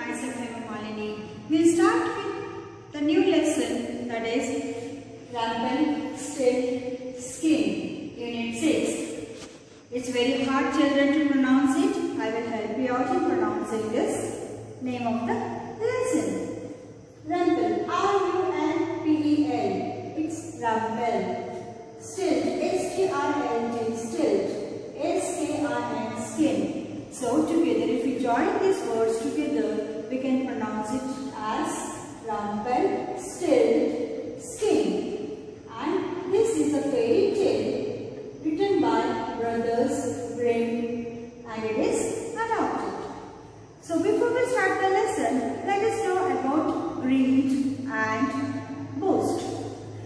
myself Hema Malini. We'll start with the new lesson, that is Rumpelstiltskin, Unit 6. It's very hard, children, to pronounce it. I will help you out in pronouncing this name of the lesson. Rumpel, R-U-M-P-E-L. It's Rumpel. Stilt, S-T-R-L-T, stilt. S-K-I-N, skin. So together, if we join these words together, we can pronounce it as Rumpelstiltskin. And this is a fairy tale written by Brothers Grimm, and it is adopted. So before we start the lesson, let us know about greed and boast.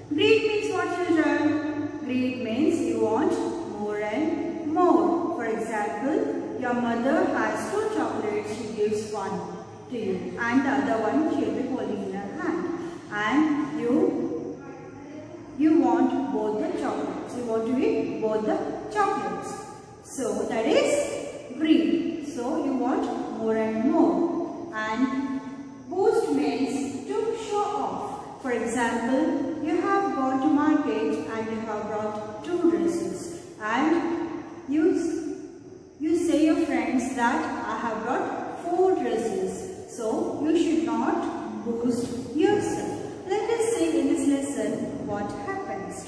Greed means what, children? Greed means you want more and more. For example, your mother has 2 chocolates, she gives one to you, and the other one she will be holding in her hand. And you want both the chocolates. You want to eat both the chocolates. So that is greed. So you want more and more. And boast means to show off. For example, you have gone to market and you have brought 2 dresses, and you say your friends that I have brought 4 dresses. So you should not boast yourself. Let us see in this lesson what happens.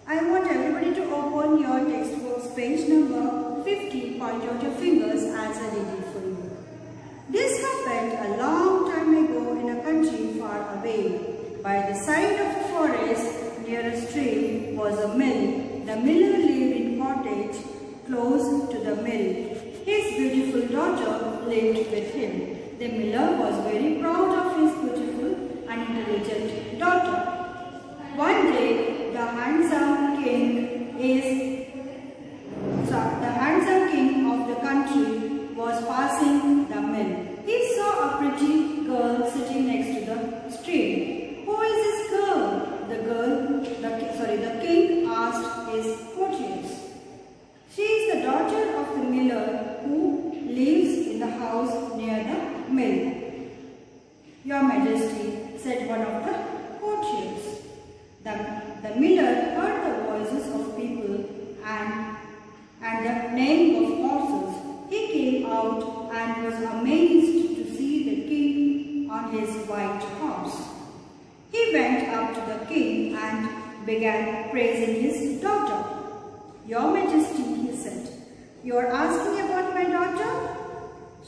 I want everybody to open your textbook's page number 50. Point out your fingers as I read it for you. This happened a long time ago in a country far away. By the side of a forest near a stream was a mill. The miller lived in a cottage close to the mill. His beautiful daughter lived with him. The miller was very proud of his beautiful and intelligent daughter. One day, the handsome king of the country was passing the mill. He saw a pretty girl sitting next to the stream. Who is this girl? The king asked his courtiers. She is the daughter of the miller who lives in the house near the mill, Your Majesty, said one of the courtiers. The miller heard the voices of people and the neighing of horses. He came out and was amazed to see the king on his white horse. He went up to the king and began praising his daughter. Your Majesty, he said, you are asking about my daughter?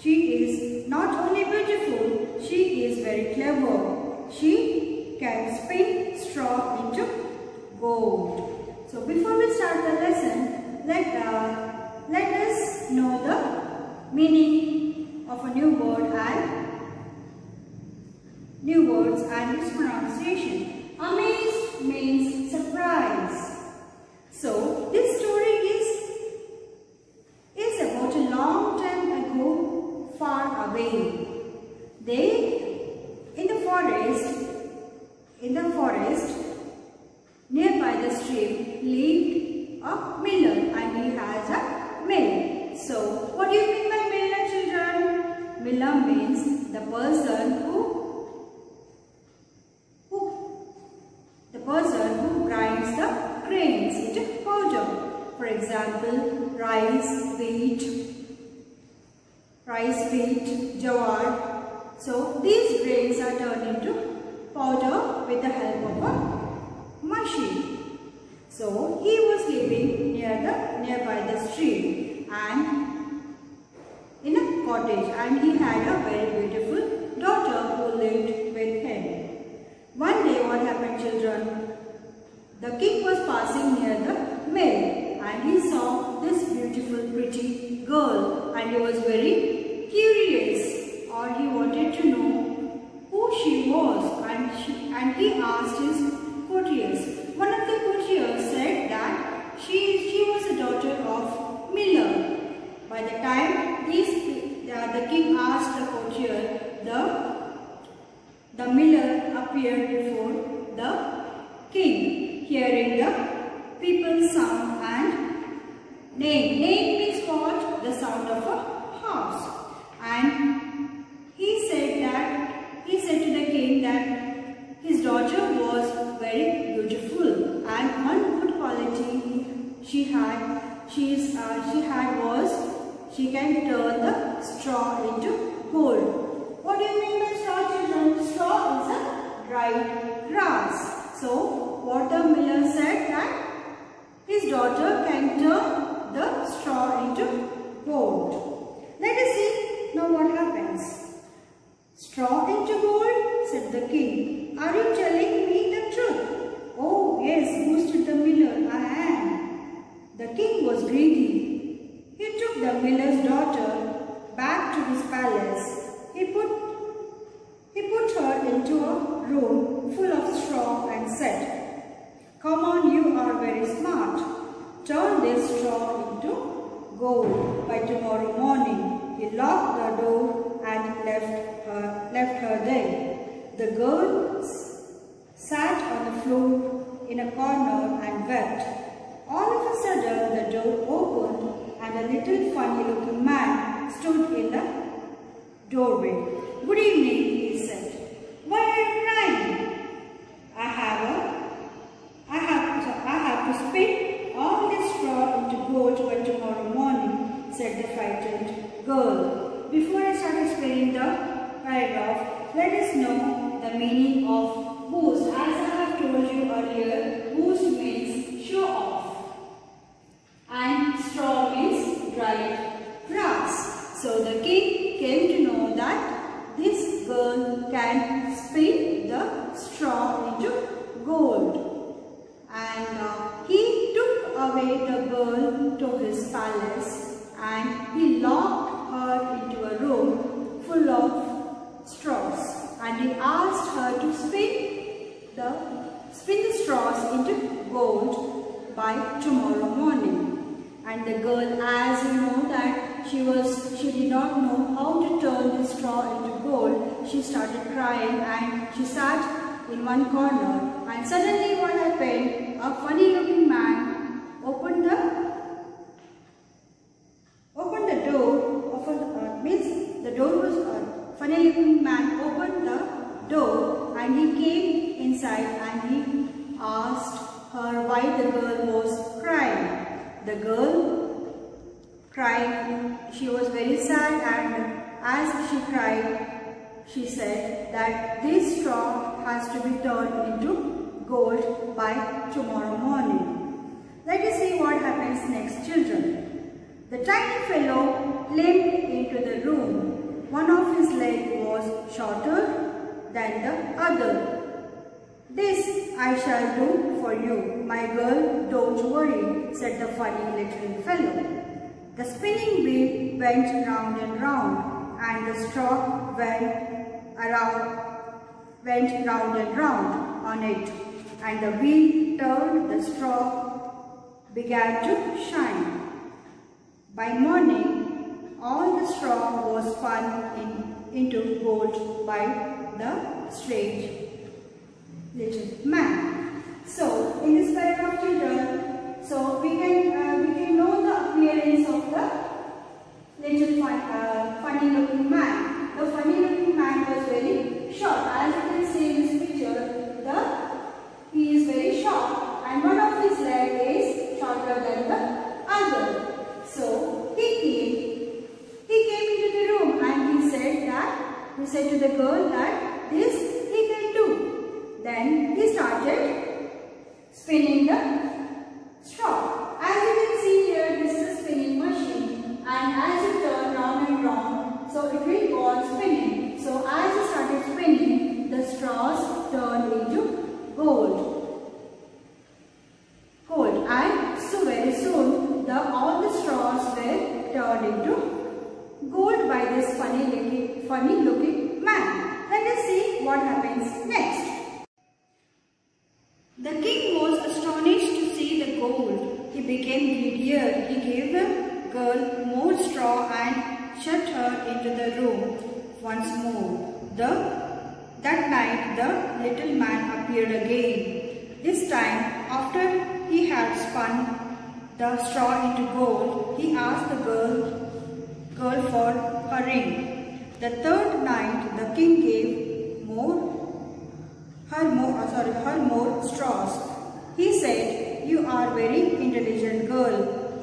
She is not only beautiful, she is very clever. She can spin straw into gold. So before we start the lesson, let us know the meaning of a new word and new words and its pronunciation. Amazed means surprise. So this story is about a long time ago, far away. In the forest nearby the stream lived a miller, and he has a mill. So what do you mean by miller, children? Miller means the person who grinds the grains into powder. For example, rice, wheat, jawar. So these grains are turned into powder with the help of a machine. So he was living nearby the stream and in a cottage, and he had a very beautiful daughter who lived with him. One day what happened, children? The king was passing near the mill and he saw this beautiful pretty girl, and he was very curious, or he wanted to know who she was, and he asked his courtiers. One of the courtiers said that she was a daughter of miller. By the time the king asked the courtier, the miller appeared before the king, hearing the people's sound and name. Name means what? The sound of a horse. And he said that she had was she can turn the straw into gold. What do you mean by straw, children? Straw is a dried grass. So what the miller said that his daughter can turn the straw into gold. Let us see now what happens. Straw into gold, said the king. Are you telling me the truth? Oh yes, boasted the miller, I am. The king was greedy. He took the miller's daughter back to his palace. He put her into a room full of straw and said, "Come on, you are very smart. Turn this straw into gold by tomorrow morning." He locked the door and left her there. The girl sat on the floor in a corner and wept. All of a sudden the door opened and a little funny-looking man stood in the doorway. "Good evening," he said. "Why are you crying?" I have to spin all this straw into gold by tomorrow morning," said the frightened girl. Before I start explaining the paragraph, let us know the meaning of boast. As I have told you earlier, boast means show off and straw means dried grass. So the king came to know that this girl can spin the straw into gold. And he took away the girl to his palace and he locked her into a room full of straws, and he asked her to spin the straws into gold by tomorrow morning. And the girl, as you know that she did not know how to turn the straw into gold, she started crying and she sat in one corner. And suddenly what happened? A funny looking man opened the door. The door was a funny looking man opened the door and he came inside and he asked her why the girl was crying. The girl cried. She was very sad, and as she cried, she said that this straw has to be turned into gold by tomorrow morning. Let us see what happens next, children. The tiny fellow limped into the room. One of his legs was shorter than the other. "This I shall do for you, my girl, don't worry," said the funny little fellow. The spinning wheel went round and round, and the straw went round and round on it, and the wheel turned, the straw began to shine. By morning, all the straw was spun into gold by the strange little man. So, in this paragraph, children, so we can know the appearance of the little funny looking man. The funny looking man was very short. As you can see in this picture, he is very short, and one of his legs is shorter than the other. So he came into the room and he said to the girl that this he can do. Then he started spinning the straw. As you can see here, this is a spinning machine, and as you turn round and round, so it will go on spinning. So as he started spinning, the straws turned into gold. And so very soon, all the straws were turned into gold by this funny looking man. Let us see what happens next. The king was astonished to see the gold. He became greedier. He gave the girl more straw and shut her into the room once more. That night the little man appeared again. This time, after he had spun the straw into gold, he asked the girl for her ring. The third night, the king gave her more straws. He said, "You are very intelligent girl.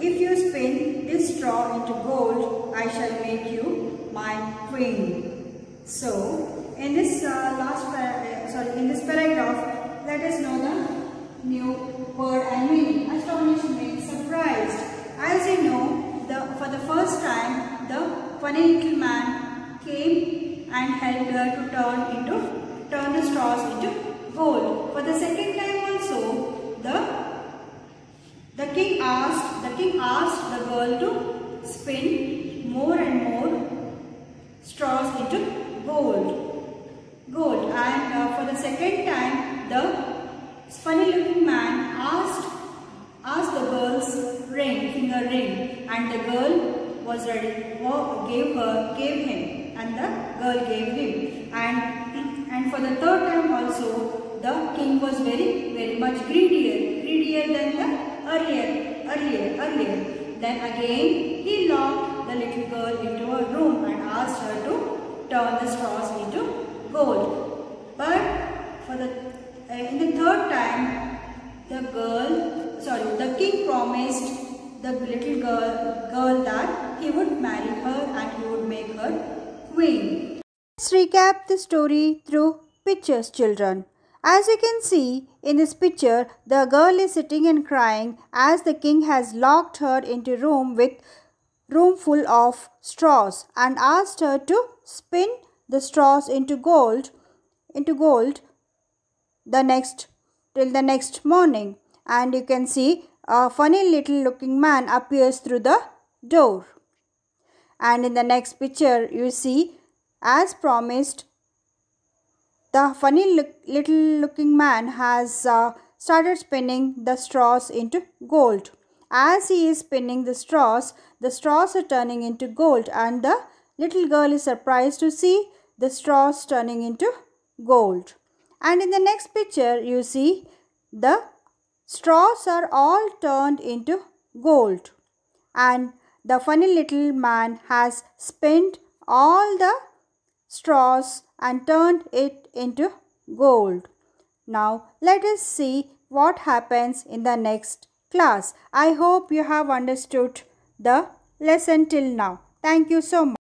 if you spin this straw into gold, I shall make you my queen. So, in this in this paragraph, let us know the new word and meaning. Astonished means surprised. As you know, for the first time, the funny little man came and helped her to turn the straws into gold. For the second time also, the king asked the girl to spin more and more straws into gold. And for the second time, the funny looking man asked the girl's finger ring, and the girl was ready. Gave him, and the girl gave him. And for the third time also, the king was very much greedier than the earlier. Then again he locked the little girl into a room and asked her to turn the straws into gold. But in the third time, the king promised the little girl that he would marry her and he would make her queen. Let's recap the story through pictures, children. As you can see in this picture, the girl is sitting and crying as the king has locked her into a room full of straws and asked her to spin the straws into gold till the next morning. And you can see a funny little looking man appears through the door. And in the next picture, you see, as promised, the funny little looking man has started spinning the straws into gold. As he is spinning the straws are turning into gold, and the little girl is surprised to see the straws turning into gold. And in the next picture, you see the straws are all turned into gold, and the funny little man has spinned all the straws and turned it into gold. Now let us see what happens in the next class. I hope you have understood the lesson till now. Thank you so much.